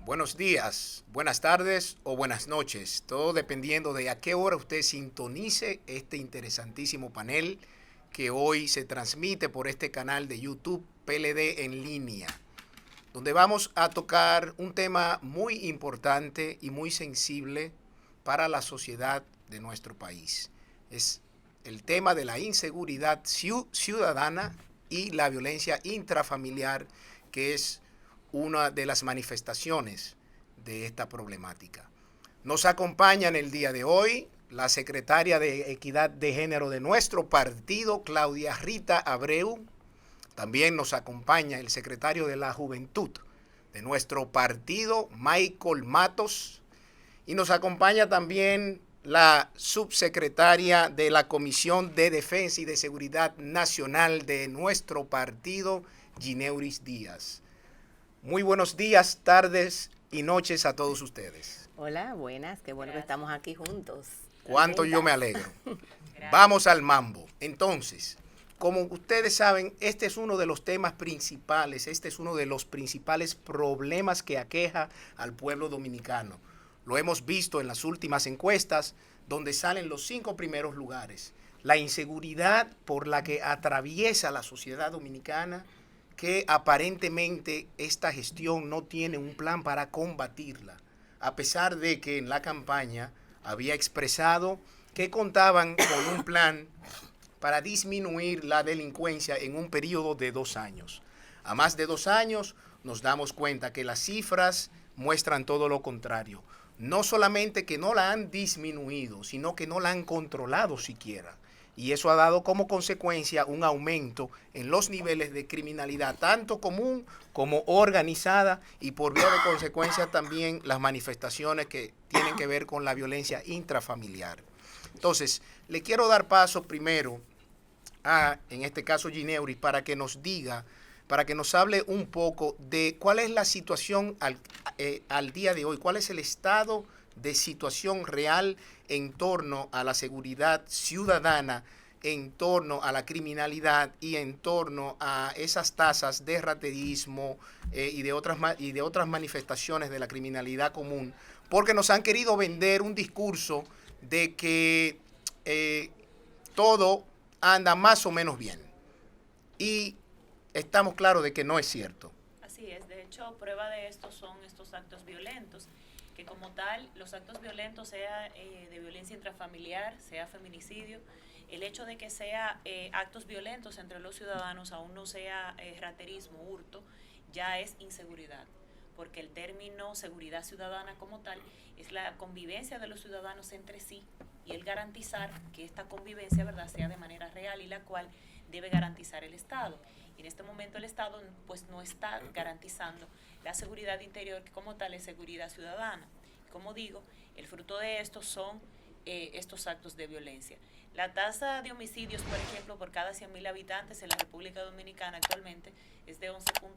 Buenos días, buenas tardes o buenas noches, todo dependiendo de a qué hora usted sintonice este interesantísimo panel que hoy se transmite por este canal de YouTube PLD en línea, donde vamos a tocar un tema muy importante y muy sensible para la sociedad de nuestro país. Es el tema de la inseguridad ciudadana y la violencia intrafamiliar, que es una de las manifestaciones de esta problemática. Nos acompaña en el día de hoy la secretaria de Equidad de Género de nuestro partido, Claudia Rita Abreu. También nos acompaña el secretario de la Juventud de nuestro partido, Michael Matos. Y nos acompaña también la subsecretaria de la Comisión de Defensa y de Seguridad Nacional de nuestro partido, Gineuris Díaz. Muy buenos días, tardes y noches a todos ustedes. Hola, buenas, qué bueno que estamos aquí juntos. Cuánto yo me alegro. Vamos al mambo. Entonces, como ustedes saben, este es uno de los temas principales, este es uno de los principales problemas que aqueja al pueblo dominicano. Lo hemos visto en las últimas encuestas, donde salen los 5 primeros lugares. La inseguridad por la que atraviesa la sociedad dominicana, que aparentemente esta gestión no tiene un plan para combatirla, a pesar de que en la campaña había expresado que contaban con un plan para disminuir la delincuencia en un periodo de 2 años. A más de 2 años nos damos cuenta que las cifras muestran todo lo contrario. No solamente que no la han disminuido, sino que no la han controlado siquiera. Y eso ha dado como consecuencia un aumento en los niveles de criminalidad, tanto común como organizada, y por vía de consecuencia también las manifestaciones que tienen que ver con la violencia intrafamiliar. Entonces, le quiero dar paso primero a, en este caso, Gineuris, para que nos diga, para que nos hable un poco de cuál es la situación al día de hoy, cuál es el estado de situación real en torno a la seguridad ciudadana, en torno a la criminalidad y en torno a esas tasas de raterismo y de otras manifestaciones de la criminalidad común, porque nos han querido vender un discurso de que todo anda más o menos bien. Y estamos claros de que no es cierto. Así es, de hecho, prueba de esto son estos actos violentos, que como tal, los actos violentos, sea de violencia intrafamiliar, sea feminicidio, el hecho de que sea actos violentos entre los ciudadanos, aún no sea raterismo, hurto, ya es inseguridad, porque el término seguridad ciudadana como tal es la convivencia de los ciudadanos entre sí y el garantizar que esta convivencia, ¿verdad?, sea de manera real y la cual debe garantizar el Estado. Y en este momento el Estado pues no está garantizando la seguridad interior, que como tal es seguridad ciudadana. Como digo, el fruto de esto son estos actos de violencia. La tasa de homicidios, por ejemplo, por cada 100.000 habitantes en la República Dominicana actualmente es de 11.1,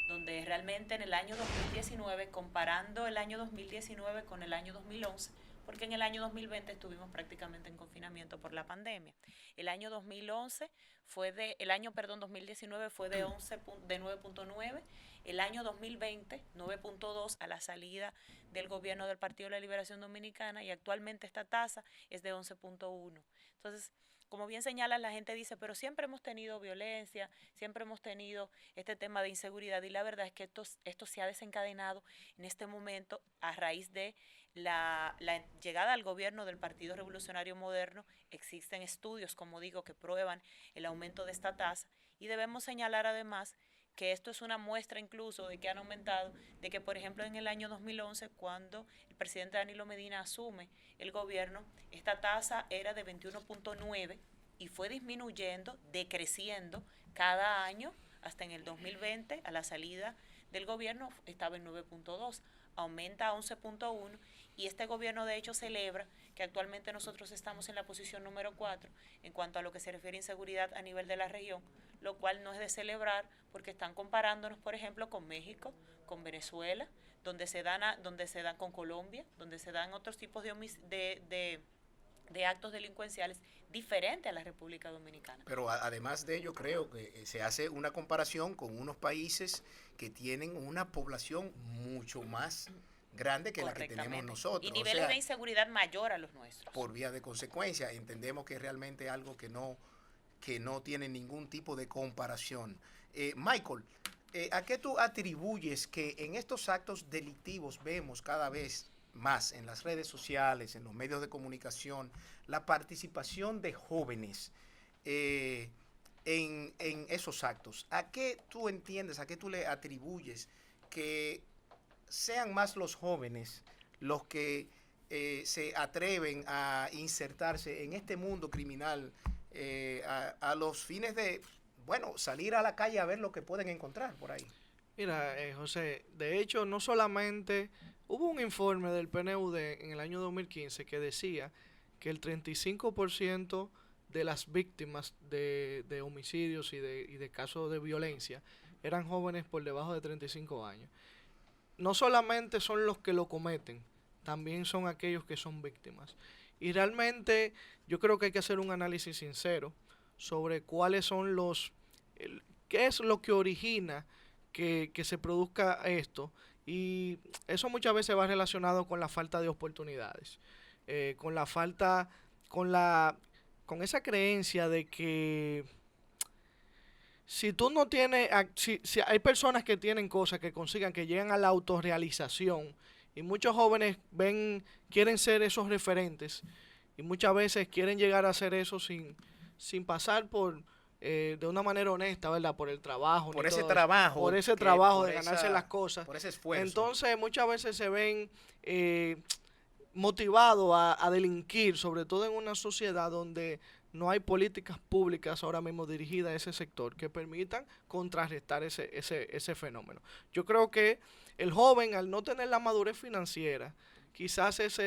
donde realmente en el año 2019, comparando el año 2019 con el año 2011, porque en el año 2020 estuvimos prácticamente en confinamiento por la pandemia. El año 2019 fue de 9.9, el año 2020 9.2 a la salida del gobierno del Partido de la Liberación Dominicana, y actualmente esta tasa es de 11.1. Entonces, como bien señala, la gente dice, pero siempre hemos tenido violencia, siempre hemos tenido este tema de inseguridad, y la verdad es que esto se ha desencadenado en este momento a raíz de la llegada al gobierno del Partido Revolucionario Moderno. Existen estudios, como digo, que prueban el aumento de esta tasa, y debemos señalar además que esto es una muestra incluso de que han aumentado, de que por ejemplo en el año 2011, cuando el presidente Danilo Medina asume el gobierno, esta tasa era de 21.9 y fue disminuyendo, decreciendo cada año hasta en el 2020, a la salida del gobierno estaba en 9.2, aumenta a 11.1, y este gobierno de hecho celebra que actualmente nosotros estamos en la posición número 4 en cuanto a lo que se refiere a inseguridad a nivel de la región, lo cual no es de celebrar, porque están comparándonos, por ejemplo, con México, con Venezuela, donde se dan con Colombia, donde se dan otros tipos de de actos delincuenciales diferente a la República Dominicana. Pero además de ello, creo que se hace una comparación con unos países que tienen una población mucho más grande que la que tenemos nosotros. Y niveles de inseguridad mayor a los nuestros. Por vía de consecuencia, entendemos que es realmente algo que no tiene ningún tipo de comparación. Michael, ¿a qué tú atribuyes que en estos actos delictivos vemos cada vez más en las redes sociales, en los medios de comunicación, la participación de jóvenes en esos actos? ¿A qué tú entiendes, a qué tú le atribuyes que sean más los jóvenes los que se atreven a insertarse en este mundo criminal a los fines de, bueno, salir a la calle a ver lo que pueden encontrar por ahí? Mira, José, de hecho, no solamente hubo un informe del PNUD en el año 2015 que decía que el 35% de las víctimas de homicidios y de casos de violencia eran jóvenes por debajo de 35 años. No solamente son los que lo cometen, también son aquellos que son víctimas. Y realmente yo creo que hay que hacer un análisis sincero sobre cuáles son qué es lo que origina que se produzca esto. Y eso muchas veces va relacionado con la falta de oportunidades, con esa creencia de que si tú no tienes, si hay personas que tienen cosas que consigan, que llegan a la autorrealización, y muchos jóvenes quieren ser esos referentes, y muchas veces quieren llegar a hacer eso sin pasar de una manera honesta, ¿verdad? Por el trabajo. Por ese trabajo. De ganarse las cosas. Por ese esfuerzo. Entonces, muchas veces se ven motivados a delinquir, sobre todo en una sociedad donde no hay políticas públicas ahora mismo dirigidas a ese sector que permitan contrarrestar ese fenómeno. Yo creo que el joven, al no tener la madurez financiera, quizás es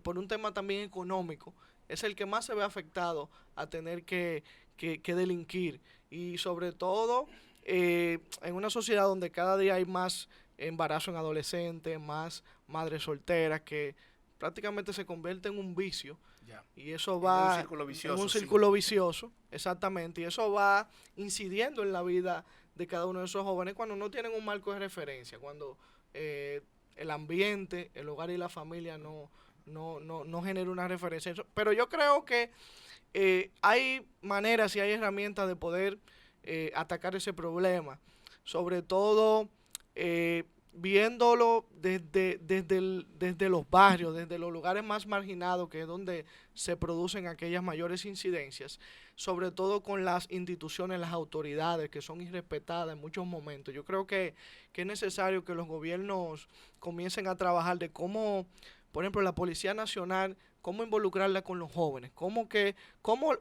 por un tema también económico, es el que más se ve afectado a tener que delinquir. Y sobre todo en una sociedad donde cada día hay más embarazo en adolescentes, más madres solteras, que prácticamente se convierte en un vicio. Ya. Y eso va en un círculo vicioso, exactamente, y eso va incidiendo en la vida de cada uno de esos jóvenes cuando no tienen un marco de referencia, cuando el ambiente, el hogar y la familia no genera una referencia. Pero yo creo que hay maneras y hay herramientas de poder atacar ese problema, sobre todo viéndolo desde los barrios, desde los lugares más marginados, que es donde se producen aquellas mayores incidencias, sobre todo con las instituciones, las autoridades, que son irrespetadas en muchos momentos. Yo creo que es necesario que los gobiernos comiencen a trabajar de cómo, por ejemplo, la Policía Nacional, cómo involucrarla con los jóvenes, cómo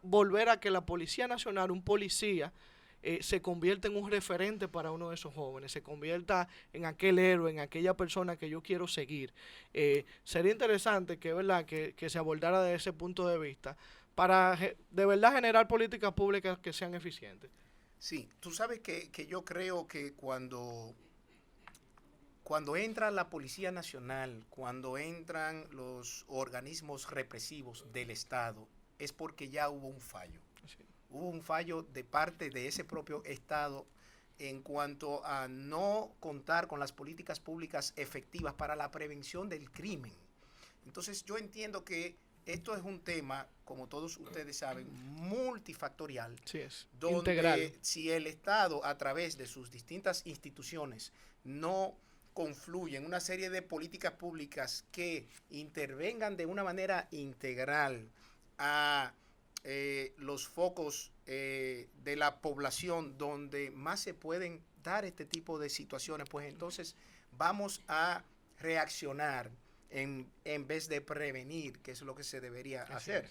volver a que la Policía Nacional, un policía, se convierta en un referente para uno de esos jóvenes, se convierta en aquel héroe, en aquella persona que yo quiero seguir. Sería interesante que se abordara desde ese punto de vista para de verdad generar políticas públicas que sean eficientes. Sí, tú sabes que yo creo que cuando entra la Policía Nacional, cuando entran los organismos represivos del Estado, es porque ya hubo un fallo. Sí. Hubo un fallo de parte de ese propio Estado en cuanto a no contar con las políticas públicas efectivas para la prevención del crimen. Entonces yo entiendo que esto es un tema, como todos ustedes saben, multifactorial. Sí, es donde integral. Si el Estado, a través de sus distintas instituciones, no confluye en una serie de políticas públicas que intervengan de una manera integral a los focos de la población donde más se pueden dar este tipo de situaciones, pues entonces vamos a reaccionar en vez de prevenir, que es lo que se debería hacer.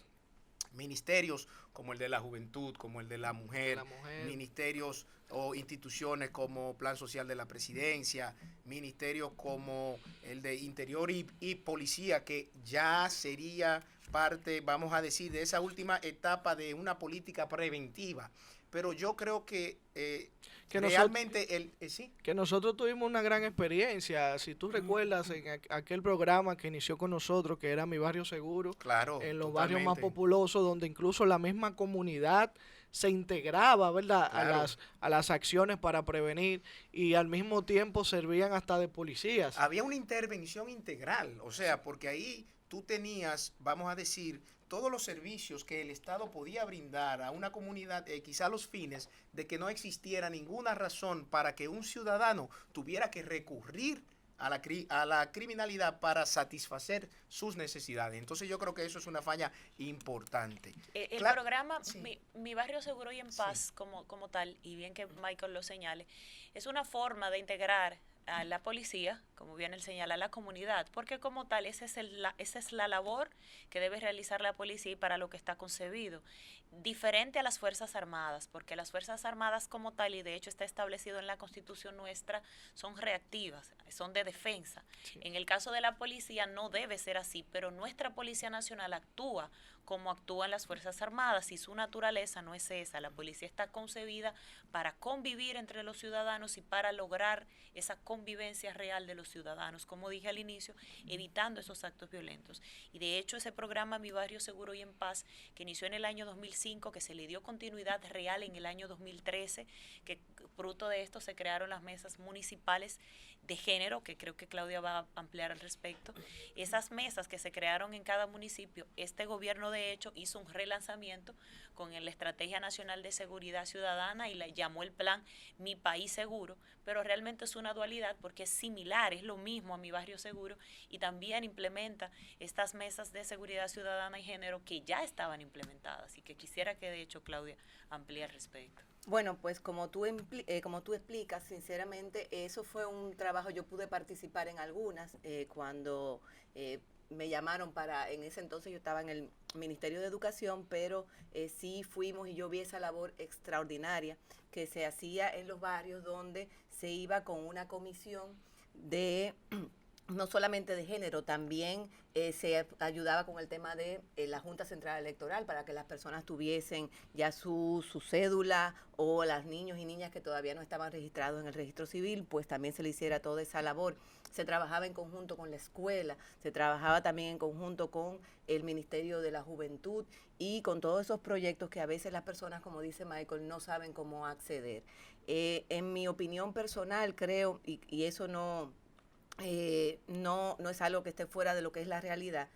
Ministerios como el de la juventud, como el de la mujer, ministerios o instituciones como Plan Social de la Presidencia, ministerios como el de Interior y Policía, que ya sería parte, vamos a decir, de esa última etapa de una política preventiva. pero yo creo que Que realmente sí. Que nosotros tuvimos una gran experiencia. Si tú recuerdas en aquel programa que inició con nosotros, que era Mi Barrio Seguro, Claro, en los barrios más totalmente. populosos, donde incluso la misma comunidad se integraba, ¿verdad?, Claro. a las acciones para prevenir, y al mismo tiempo servían hasta de policías. Había una intervención integral, o sea, porque ahí tú tenías, vamos a decir, todos los servicios que el Estado podía brindar a una comunidad, quizá a los fines de que no existiera ninguna razón para que un ciudadano tuviera que recurrir a la criminalidad para satisfacer sus necesidades. Entonces yo creo que eso es una falla importante. El Claro, programa sí. Mi Barrio Seguro y en Paz, como tal, y bien que Michael lo señale, es una forma de integrar a la policía, como bien él señala, a la comunidad, porque como tal, esa es la labor que debe realizar la policía y para lo que está concebido. Diferente a las Fuerzas Armadas, porque las Fuerzas Armadas como tal, y de hecho está establecido en la Constitución nuestra, son reactivas, son de defensa. Sí. En el caso de la policía no debe ser así, pero nuestra Policía Nacional actúa como actúan las Fuerzas Armadas y su naturaleza no es esa. La policía está concebida para convivir entre los ciudadanos y para lograr esa convivencia real de los ciudadanos, como dije al inicio, evitando esos actos violentos. Y de hecho ese programa Mi Barrio Seguro y en Paz, que inició en el año 2005, que se le dio continuidad real en el año 2013, que fruto de esto se crearon las mesas municipales de género, que creo que Claudia va a ampliar al respecto. Esas mesas que se crearon en cada municipio, este gobierno de hecho hizo un relanzamiento con la Estrategia Nacional de Seguridad Ciudadana y le llamó el plan Mi País Seguro, pero realmente es una dualidad porque es similar, es lo mismo a Mi Barrio Seguro y también implementa estas mesas de seguridad ciudadana y género que ya estaban implementadas y que quisiera que de hecho Claudia amplíe al respecto. Bueno, pues como tú explicas, sinceramente, eso fue un trabajo, yo pude participar en algunas cuando me llamaron en ese entonces yo estaba en el Ministerio de Educación, pero sí fuimos y yo vi esa labor extraordinaria que se hacía en los barrios donde se iba con una comisión de no solamente de género, también se ayudaba con el tema de la Junta Central Electoral para que las personas tuviesen ya su cédula o las niños y niñas que todavía no estaban registrados en el registro civil, pues también se le hiciera toda esa labor. Se trabajaba en conjunto con la escuela, se trabajaba también en conjunto con el Ministerio de la Juventud y con todos esos proyectos que a veces las personas, como dice Michael, no saben cómo acceder. En mi opinión personal creo, y eso no es algo que esté fuera de lo que es la realidad.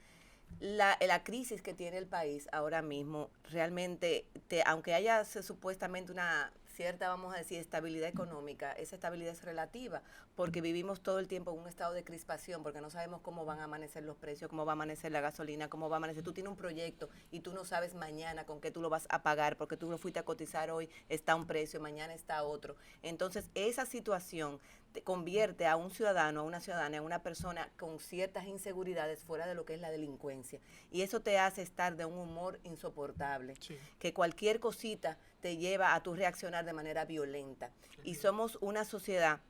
La crisis que tiene el país ahora mismo, realmente, aunque haya supuestamente una cierta, vamos a decir, estabilidad económica, esa estabilidad es relativa, porque vivimos todo el tiempo en un estado de crispación, porque no sabemos cómo van a amanecer los precios, cómo va a amanecer la gasolina, cómo va a amanecer. Tú tienes un proyecto y tú no sabes mañana con qué tú lo vas a pagar, porque tú lo fuiste a cotizar hoy, está un precio, mañana está otro. Entonces, esa situación convierte a un ciudadano, a una ciudadana, a una persona con ciertas inseguridades fuera de lo que es la delincuencia. Y eso te hace estar de un humor insoportable, Sí. que cualquier cosita te lleva a tu reaccionar de manera violenta. Y somos una sociedad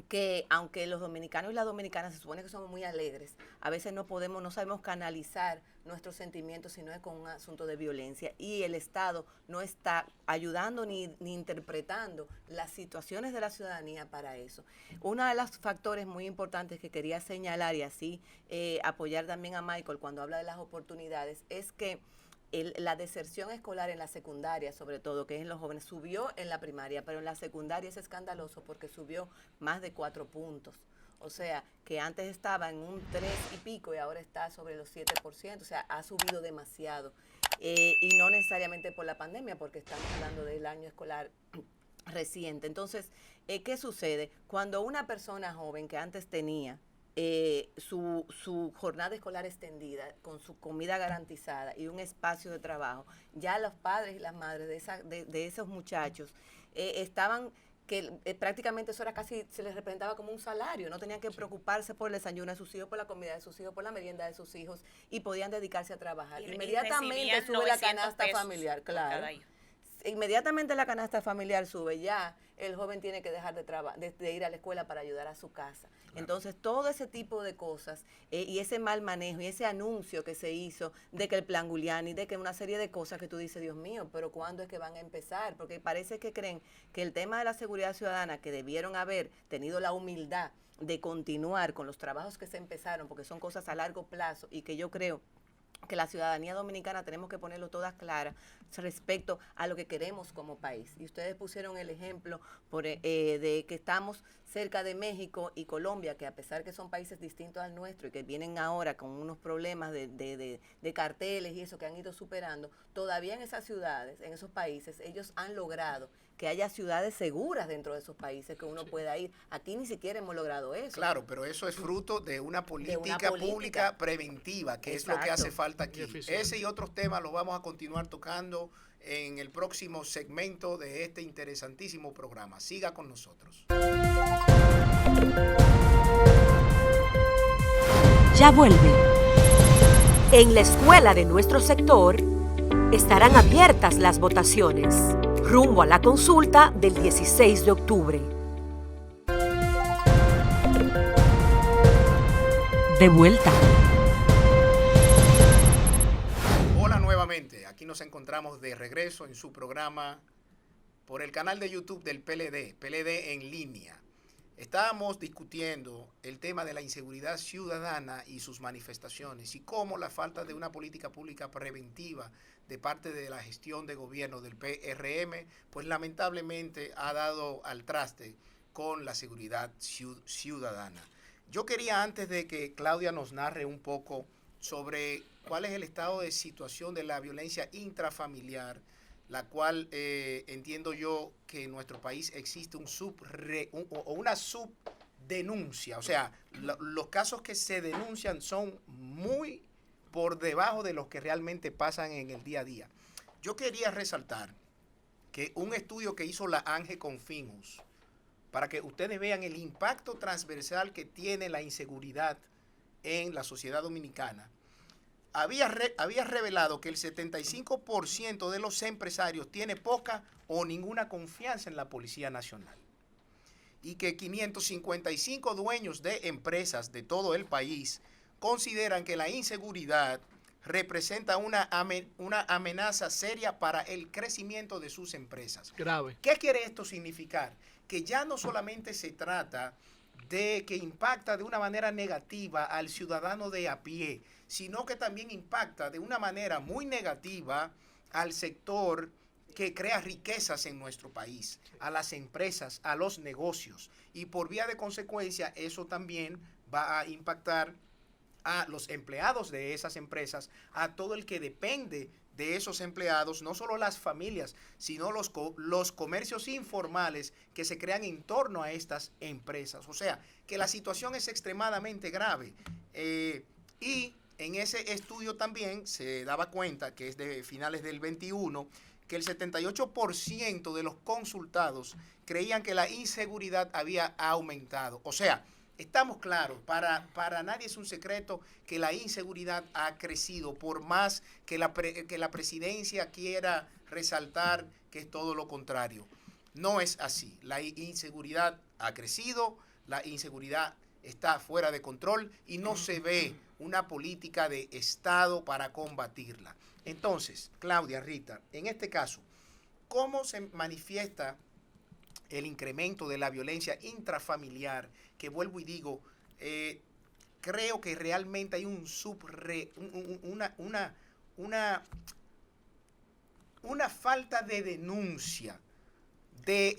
que aunque los dominicanos y las dominicanas se supone que somos muy alegres, a veces no sabemos canalizar nuestros sentimientos si no es con un asunto de violencia y el Estado no está ayudando ni interpretando las situaciones de la ciudadanía para eso. Uno de los factores muy importantes que quería señalar y así apoyar también a Michael cuando habla de las oportunidades es que la deserción escolar en la secundaria, sobre todo, que es en los jóvenes, subió en la primaria, pero en la secundaria es escandaloso porque subió más de 4 puntos. O sea, que antes estaba en un 3 y pico y ahora está sobre los 7%. O sea, ha subido demasiado. Y no necesariamente por la pandemia, porque estamos hablando del año escolar reciente. Entonces, ¿qué sucede? Cuando una persona joven que antes tenía su jornada escolar extendida, con su comida garantizada y un espacio de trabajo, ya los padres y las madres de esos muchachos estaban que prácticamente eso era casi, se les representaba como un salario, no tenían que preocuparse por el desayuno de sus hijos, por la comida de sus hijos, por la merienda de sus hijos y podían dedicarse a trabajar. Inmediatamente sube la canasta familiar, claro. inmediatamente la canasta familiar sube, ya el joven tiene que dejar de ir a la escuela para ayudar a su casa. Claro. Entonces, todo ese tipo de cosas y ese mal manejo y ese anuncio que se hizo de que el plan Giuliani, de que una serie de cosas que tú dices, Dios mío, pero ¿cuándo es que van a empezar? Porque parece que creen que el tema de la seguridad ciudadana, que debieron haber tenido la humildad de continuar con los trabajos que se empezaron, porque son cosas a largo plazo y que yo creo que la ciudadanía dominicana tenemos que ponerlo todas claras respecto a lo que queremos como país. Y ustedes pusieron el ejemplo de que estamos cerca de México y Colombia, que a pesar que son países distintos al nuestro y que vienen ahora con unos problemas de carteles y eso que han ido superando, todavía en esas ciudades, en esos países, ellos han logrado que haya ciudades seguras dentro de esos países que uno pueda ir. Aquí ni siquiera hemos logrado eso. Claro, pero eso es fruto de una política pública preventiva, que Exacto. Es lo que hace falta aquí. Ese y otros temas los vamos a continuar tocando en el próximo segmento de este interesantísimo programa. Siga con nosotros. Ya vuelve. En la escuela de nuestro sector estarán abiertas las votaciones rumbo a la consulta del 16 de octubre. De vuelta. Hola nuevamente, aquí nos encontramos de regreso en su programa por el canal de YouTube del PLD en línea. Estábamos discutiendo el tema de la inseguridad ciudadana y sus manifestaciones y cómo la falta de una política pública preventiva de parte de la gestión de gobierno del PRM, pues lamentablemente ha dado al traste con la seguridad ciudadana. Yo quería, antes de que Claudia nos narre un poco sobre cuál es el estado de situación de la violencia intrafamiliar, la cual entiendo yo que en nuestro país existe una subdenuncia. O sea, los casos que se denuncian son muy por debajo de los que realmente pasan en el día a día. Yo quería resaltar que un estudio que hizo la ANGE Confinus, para que ustedes vean el impacto transversal que tiene la inseguridad en la sociedad dominicana, había revelado que el 75% de los empresarios tiene poca o ninguna confianza en la Policía Nacional y que 555 dueños de empresas de todo el país consideran que la inseguridad representa una amenaza seria para el crecimiento de sus empresas. Grave. ¿Qué quiere esto significar? Que ya no solamente se trata de que impacta de una manera negativa al ciudadano de a pie, sino que también impacta de una manera muy negativa al sector que crea riquezas en nuestro país, a las empresas, a los negocios. Y por vía de consecuencia, eso también va a impactar a los empleados de esas empresas, a todo el que depende de esos empleados, no solo las familias, sino los comercios informales que se crean en torno a estas empresas. O sea, que la situación es extremadamente grave. Y en ese estudio también se daba cuenta, que es de finales del 21, que el 78% de los consultados creían que la inseguridad había aumentado. O sea, estamos claros, para nadie es un secreto que la inseguridad ha crecido, por más que la presidencia quiera resaltar que es todo lo contrario. No es así. La inseguridad ha crecido, la inseguridad está fuera de control y no se ve una política de Estado para combatirla. Entonces, Claudia, Rita, en este caso, ¿cómo se manifiesta el incremento de la violencia intrafamiliar? Que vuelvo y digo, creo que realmente hay una falta de denuncia de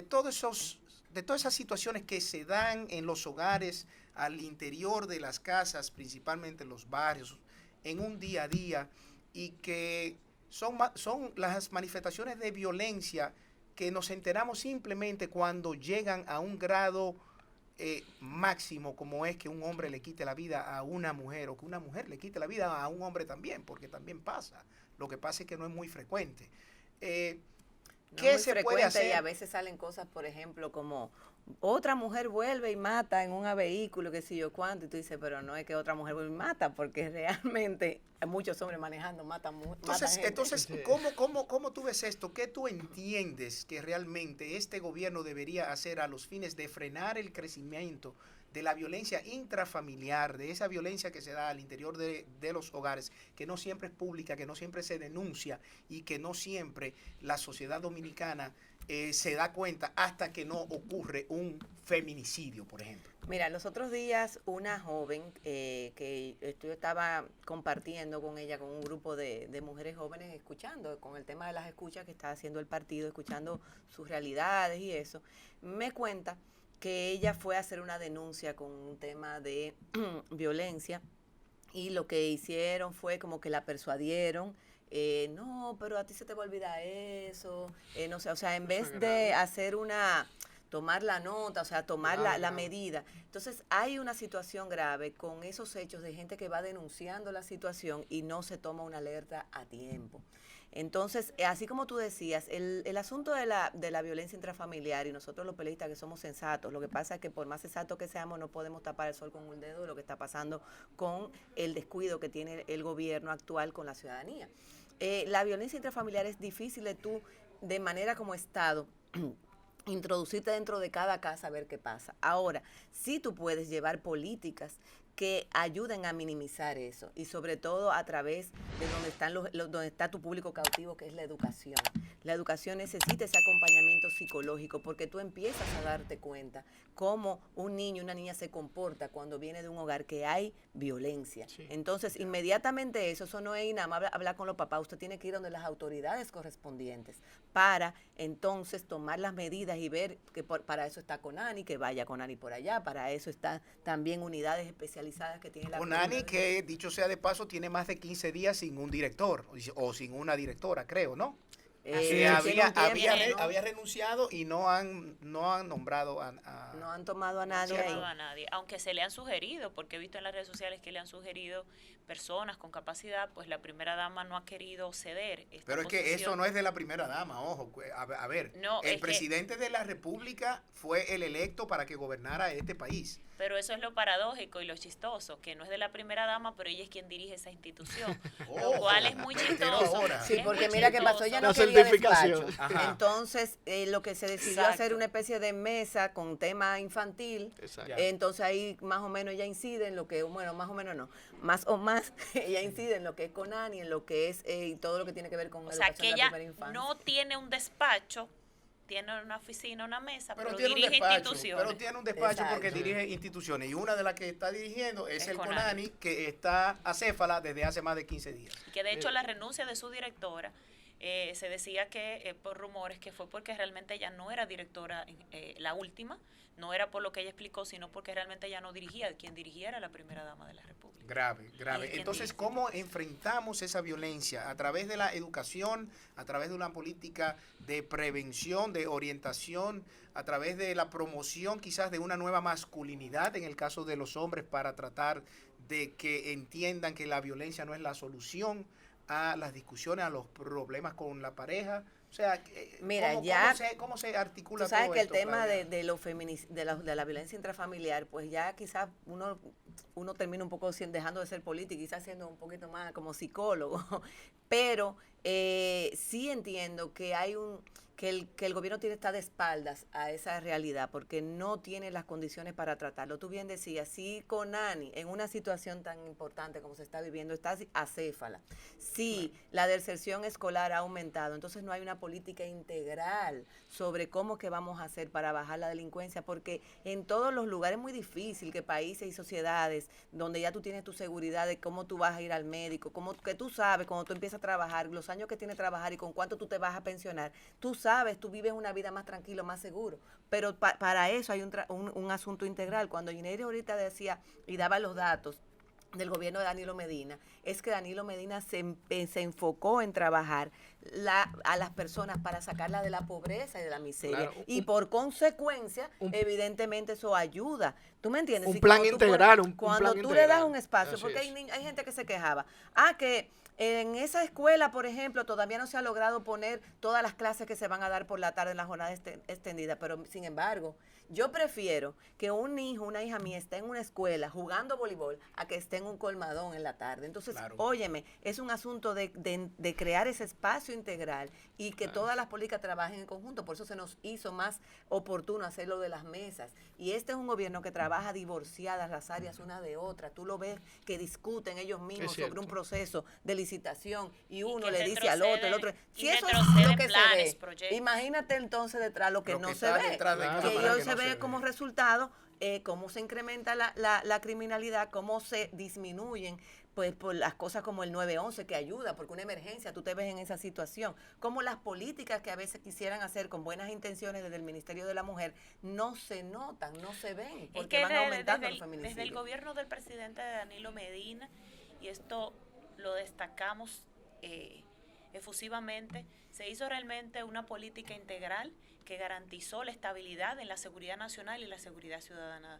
todas esas situaciones que se dan en los hogares, al interior de las casas, principalmente en los barrios, en un día a día, y que son las manifestaciones de violencia que nos enteramos simplemente cuando llegan a un grado máximo, como es que un hombre le quite la vida a una mujer, o que una mujer le quite la vida a un hombre también, porque también pasa. Lo que pasa es que no es muy frecuente. ¿Qué se puede hacer? Y a veces salen cosas, por ejemplo, como otra mujer vuelve y mata en un vehículo, qué sé yo cuánto, y tú dices, pero no es que otra mujer vuelve y mata, porque realmente hay muchos hombres manejando, matan gente. Entonces, ¿cómo tú ves esto? ¿Qué tú entiendes que realmente este gobierno debería hacer a los fines de frenar el crecimiento de la violencia intrafamiliar, de esa violencia que se da al interior de los hogares, que no siempre es pública, que no siempre se denuncia y que no siempre la sociedad dominicana se da cuenta hasta que no ocurre un feminicidio, por ejemplo? Mira, los otros días una joven que yo estaba compartiendo con ella, con un grupo de mujeres jóvenes, escuchando, con el tema de las escuchas que está haciendo el partido, escuchando sus realidades y eso, me cuenta que ella fue a hacer una denuncia con un tema de violencia y lo que hicieron fue como que la persuadieron. No, pero a ti se te va a olvidar eso, no sé, o sea, en vez de hacer tomar la nota, o sea, tomar la medida. Entonces, hay una situación grave con esos hechos de gente que va denunciando la situación y no se toma una alerta a tiempo. Entonces, así como tú decías, el asunto de la violencia intrafamiliar, y nosotros los peleistas que somos sensatos, lo que pasa es que por más sensatos que seamos, no podemos tapar el sol con un dedo de lo que está pasando con el descuido que tiene el gobierno actual con la ciudadanía. La violencia intrafamiliar es difícil de tú, de manera como Estado, introducirte dentro de cada casa a ver qué pasa. Ahora, sí tú puedes llevar políticas que ayuden a minimizar eso y sobre todo a través de donde está tu público cautivo, que es la educación. La educación necesita ese acompañamiento psicológico porque tú empiezas a darte cuenta cómo un niño, una niña se comporta cuando viene de un hogar que hay violencia. Sí. Entonces, inmediatamente eso no es nada más hablar con los papás, usted tiene que ir donde las autoridades correspondientes para entonces tomar las medidas y ver que para eso está CONANI, que vaya CONANI por allá, para eso están también unidades especializadas que tiene la CONANI, que dicho sea de paso, tiene más de 15 días sin un director o sin una directora, creo, ¿no? Había renunciado y no han nombrado no han tomado a nadie ahí. Aunque se le han sugerido, porque he visto en las redes sociales que le han sugerido personas con capacidad, pues la primera dama no ha querido ceder esta Pero es posición. que eso no es de la primera dama, ojo, a ver, no, el presidente de la República fue el electo para que gobernara este país. Pero eso es lo paradójico y lo chistoso, que no es de la primera dama, pero ella es quien dirige esa institución, lo cual es muy chistoso. Sí, porque mira qué pasó, ella no quería despacho. Entonces, lo que se decidió hacer una especie de mesa con tema infantil, entonces ahí más o menos ella incide en lo que, bueno, más o menos no, más o más, ella incide en lo que es CONANI, en lo que es todo lo que tiene que ver con educación de la primera infancia. No tiene un despacho, tiene una oficina, una mesa, pero dirige instituciones. Pero tiene un despacho porque dirige instituciones. Y una de las que está dirigiendo es el CONANI, que está acéfala desde hace más de 15 días. Y que de hecho la renuncia de su directora, se decía que por rumores que fue porque realmente ella no era directora, la última, no era por lo que ella explicó, sino porque realmente ella no dirigía, quien dirigía era la primera dama de la República. Grave. Entonces, ¿cómo enfrentamos esa violencia? A través de la educación, a través de una política de prevención, de orientación, a través de la promoción quizás de una nueva masculinidad en el caso de los hombres para tratar de que entiendan que la violencia no es la solución a las discusiones, a los problemas con la pareja. O sea, mira, ¿cómo se articula todo esto? Tú sabes que el tema de la violencia intrafamiliar, pues ya quizás uno termina un poco dejando de ser político, quizás siendo un poquito más como psicólogo, pero sí entiendo que hay que el gobierno tiene que estar de espaldas a esa realidad porque no tiene las condiciones para tratarlo. Tú bien decías, si CONANI en una situación tan importante como se está viviendo está acéfala, si la deserción escolar ha aumentado, entonces no hay una política integral sobre cómo que vamos a hacer para bajar la delincuencia, porque en todos los lugares es muy difícil que países y sociedades donde ya tú tienes tu seguridad de cómo tú vas a ir al médico, cómo que tú sabes cuando tú empiezas a trabajar, los años que tienes que trabajar y con cuánto tú te vas a pensionar, tú sabes, tú vives una vida más tranquila, más seguro, pero para eso hay un asunto integral. Cuando Gineiri ahorita decía y daba los datos del gobierno de Danilo Medina, es que Danilo Medina se enfocó en trabajar a las personas para sacarlas de la pobreza y de la miseria. Claro, Y por consecuencia, evidentemente eso ayuda. ¿Tú me entiendes? Un Y plan cuando tú integral, pones- un Cuando plan tú le das integral. un espacio, Así porque es. hay gente que se quejaba. Que en esa escuela, por ejemplo, todavía no se ha logrado poner todas las clases que se van a dar por la tarde en la jornada extendida, pero sin embargo, yo prefiero que un hijo, una hija mía esté en una escuela jugando voleibol a que esté en un colmadón en la tarde. Entonces, Claro. óyeme, es un asunto de crear ese espacio integral y que todas las políticas trabajen en conjunto. Por eso se nos hizo más oportuno hacerlo de las mesas. Y este es un gobierno que trabaja divorciadas las áreas una de otra. Tú lo ves que discuten ellos mismos Es cierto. sobre un proceso de licitación y uno que le dice al otro, el otro. y Si eso es retroceden lo que planes, se ve, proyectos. imagínate entonces detrás lo que Lo no que se está ve. detrás de Claro. Que cámara hoy que se no ve se como ve. resultado cómo se incrementa la criminalidad, cómo se disminuyen pues por las cosas como el 911 que ayuda, porque una emergencia, tú te ves en esa situación, como las políticas que a veces quisieran hacer con buenas intenciones desde el Ministerio de la Mujer no se notan, no se ven, Es porque que van aumentando los desde el feminicidios. gobierno del presidente Danilo Medina, y esto lo destacamos efusivamente, se hizo realmente una política integral que garantizó la estabilidad en la seguridad nacional y la seguridad ciudadana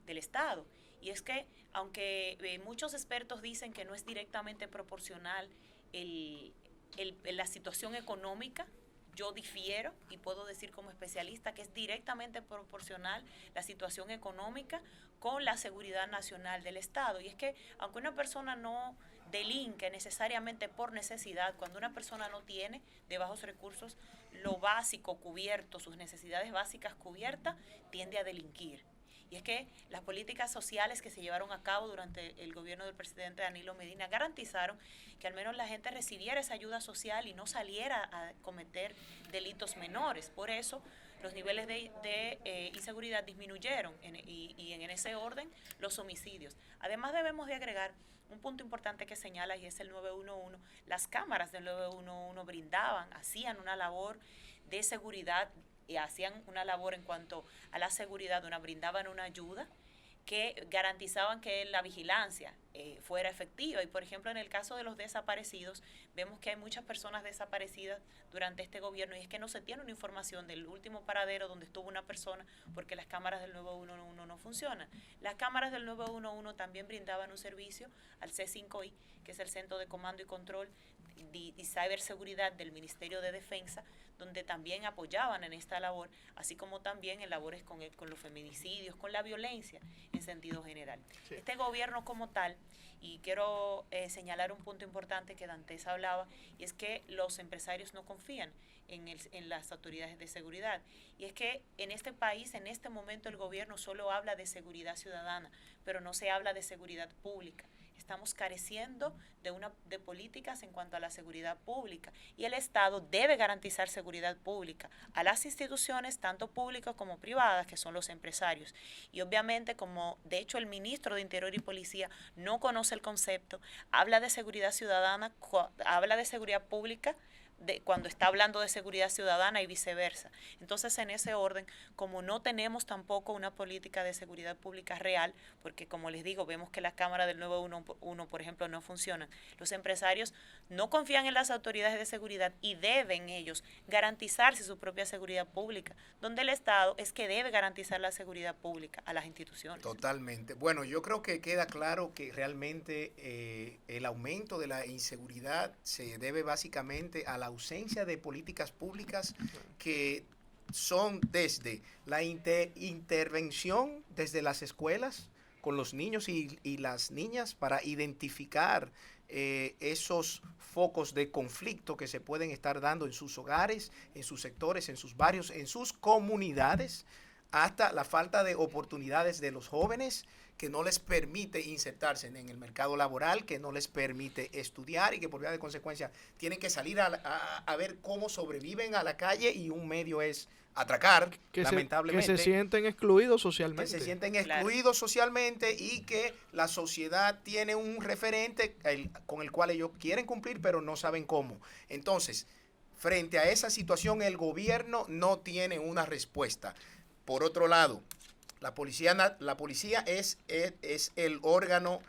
del Estado. Y es que, aunque muchos expertos dicen que no es directamente proporcional la situación económica, yo difiero y puedo decir como especialista que es directamente proporcional la situación económica con la seguridad nacional del Estado. Y es que aunque una persona no delinque necesariamente por necesidad, cuando una persona no tiene de bajos recursos lo básico cubierto, sus necesidades básicas cubiertas, tiende a delinquir. Y es que las políticas sociales que se llevaron a cabo durante el gobierno del presidente Danilo Medina garantizaron que al menos la gente recibiera esa ayuda social y no saliera a cometer delitos menores. Por eso los niveles de inseguridad disminuyeron y en ese orden los homicidios. Además debemos de agregar un punto importante que señala y es el 911. Las cámaras del 911 hacían una labor de seguridad y hacían una labor en cuanto a la seguridad, brindaban una ayuda que garantizaban que la vigilancia fuera efectiva. Y por ejemplo, en el caso de los desaparecidos, vemos que hay muchas personas desaparecidas durante este gobierno y es que no se tiene una información del último paradero donde estuvo una persona porque las cámaras del 911 no funcionan. Las cámaras del 911 también brindaban un servicio al C5I, que es el Centro de Comando y Control y Ciberseguridad del Ministerio de Defensa, donde también apoyaban en esta labor, así como también en labores con los feminicidios, con la violencia en sentido general. Sí. Este gobierno como tal, y quiero señalar un punto importante que Dantes hablaba, y es que los empresarios no confían en las autoridades de seguridad. Y es que en este país, en este momento, el gobierno solo habla de seguridad ciudadana, pero no se habla de seguridad pública. Estamos careciendo de políticas en cuanto a la seguridad pública y el Estado debe garantizar seguridad pública a las instituciones, tanto públicas como privadas, que son los empresarios. Y obviamente, como de hecho el ministro de Interior y Policía no conoce el concepto, habla de seguridad ciudadana, habla de seguridad pública, cuando está hablando de seguridad ciudadana y viceversa. Entonces, en ese orden, como no tenemos tampoco una política de seguridad pública real, porque como les digo, vemos que las cámaras del 911, por ejemplo, no funcionan, los empresarios no confían en las autoridades de seguridad y deben ellos garantizarse su propia seguridad pública, donde el Estado es que debe garantizar la seguridad pública a las instituciones. Totalmente. Bueno, yo creo que queda claro que realmente el aumento de la inseguridad se debe básicamente a la ausencia de políticas públicas que son desde la intervención desde las escuelas con los niños y las niñas para identificar esos focos de conflicto que se pueden estar dando en sus hogares, en sus sectores, en sus barrios, en sus comunidades, hasta la falta de oportunidades de los jóvenes que no les permite insertarse en el mercado laboral, que no les permite estudiar y que por vía de consecuencia tienen que salir a ver cómo sobreviven a la calle y un medio es atracar, lamentablemente. Que se sienten excluidos socialmente. Que se sienten excluidos socialmente y que la sociedad tiene un referente con el cual ellos quieren cumplir pero no saben cómo. Entonces, frente a esa situación, el gobierno no tiene una respuesta. Por otro lado, la policía es el órgano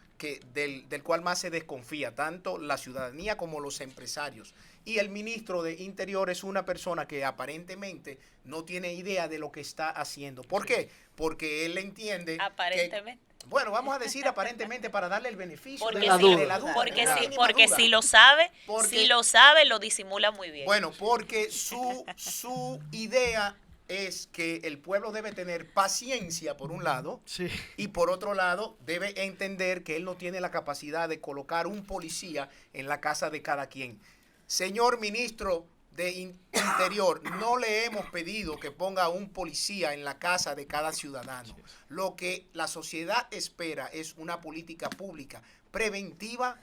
del cual más se desconfía, tanto la ciudadanía como los empresarios. Y el ministro de Interior es una persona que aparentemente no tiene idea de lo que está haciendo. ¿Por qué? Porque él entiende aparentemente. Bueno, vamos a decir aparentemente para darle el beneficio Porque de la duda. Porque si lo sabe, lo disimula muy bien. Bueno, porque su idea es que el pueblo debe tener paciencia por un lado, Sí. y por otro lado debe entender que él no tiene la capacidad de colocar un policía en la casa de cada quien. Señor ministro de Interior, no le hemos pedido que ponga un policía en la casa de cada ciudadano. Lo que la sociedad espera es una política pública preventiva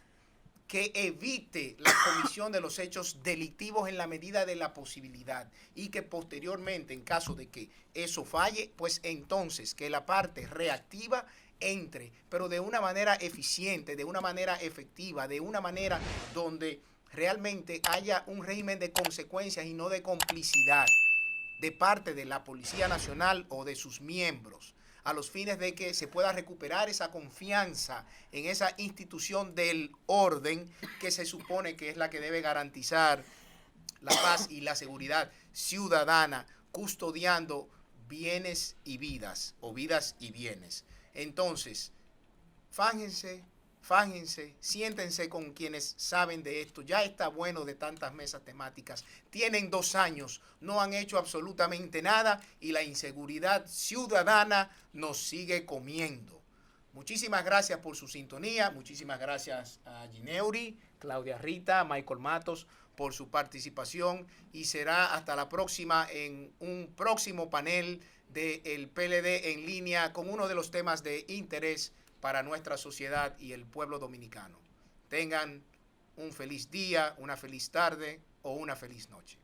que evite la comisión de los hechos delictivos en la medida de la posibilidad, y que posteriormente, en caso de que eso falle, pues entonces que la parte reactiva entre, pero de una manera eficiente, de una manera efectiva, de una manera donde realmente haya un régimen de consecuencias y no de complicidad de parte de la Policía Nacional o de sus miembros, a los fines de que se pueda recuperar esa confianza en esa institución del orden que se supone que es la que debe garantizar la paz y la seguridad ciudadana, custodiando bienes y vidas, o vidas y bienes. Entonces, fájense, siéntense con quienes saben de esto. Ya está bueno de tantas mesas temáticas. Tienen 2 años, no han hecho absolutamente nada y la inseguridad ciudadana nos sigue comiendo. Muchísimas gracias por su sintonía. Muchísimas gracias a Gineuri, Claudia Rita, Michael Matos por su participación, y será hasta la próxima en un próximo panel del PLD en línea con uno de los temas de interés para nuestra sociedad y el pueblo dominicano. Tengan un feliz día, una feliz tarde o una feliz noche.